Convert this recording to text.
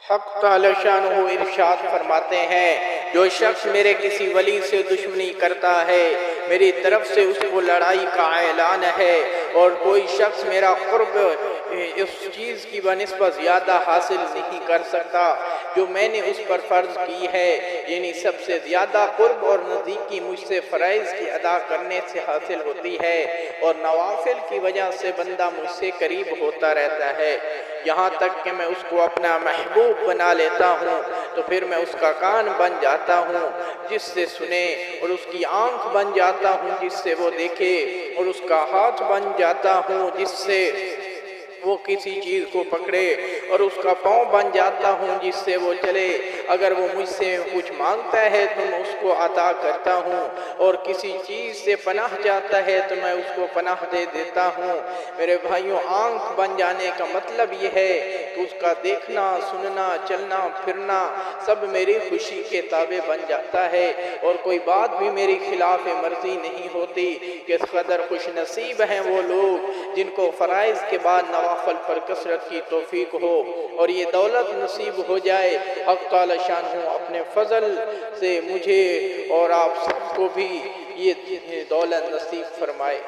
حق تعالی شانہ ارشاد فرماتے ہیں، جو شخص میرے کسی ولی سے دشمنی کرتا ہے میری طرف سے اس کو لڑائی کا اعلان ہے، اور کوئی شخص میرا قرب اس چیز کی بنسبت زیادہ حاصل نہیں کر سکتا جو میں نے اس پر فرض کی ہے، یعنی سب سے زیادہ قرب اور نزدیکی مجھ سے فرائض کی ادا کرنے سے حاصل ہوتی ہے، اور نوافل کی وجہ سے بندہ مجھ سے قریب ہوتا رہتا ہے، یہاں تک کہ میں اس کو اپنا محبوب بنا لیتا ہوں تو پھر میں اس کا کان بن جاتا ہوں جس سے سنے، اور اس کی آنکھ بن جاتا ہوں جس سے وہ دیکھے، اور اس کا ہاتھ بن جاتا ہوں جس سے وہ کسی چیز کو پکڑے، اور اس کا پاؤں بن جاتا ہوں جس سے وہ چلے، اگر وہ مجھ سے کچھ مانگتا ہے تو میں اس کو عطا کرتا ہوں، اور کسی چیز سے پناہ چاہتا ہے تو میں اس کو پناہ دے دیتا ہوں۔ میرے بھائیوں، آنکھ بن جانے کا مطلب یہ ہے کہ اس کا دیکھنا، سننا، چلنا، پھرنا سب میری خوشی کے تابع بن جاتا ہے، اور کوئی بات بھی میری خلاف مرضی نہیں ہوتی۔ کس قدر خوش نصیب ہیں وہ لوگ جن کو فرائض کے بعد نوافل پر کثرت کی توفیق ہو، اور یہ دولت نصیب ہو جائے۔ حق تعالی شانہ اپنے فضل سے مجھے اور آپ سب کو بھی یہ دولت نصیب فرمائے۔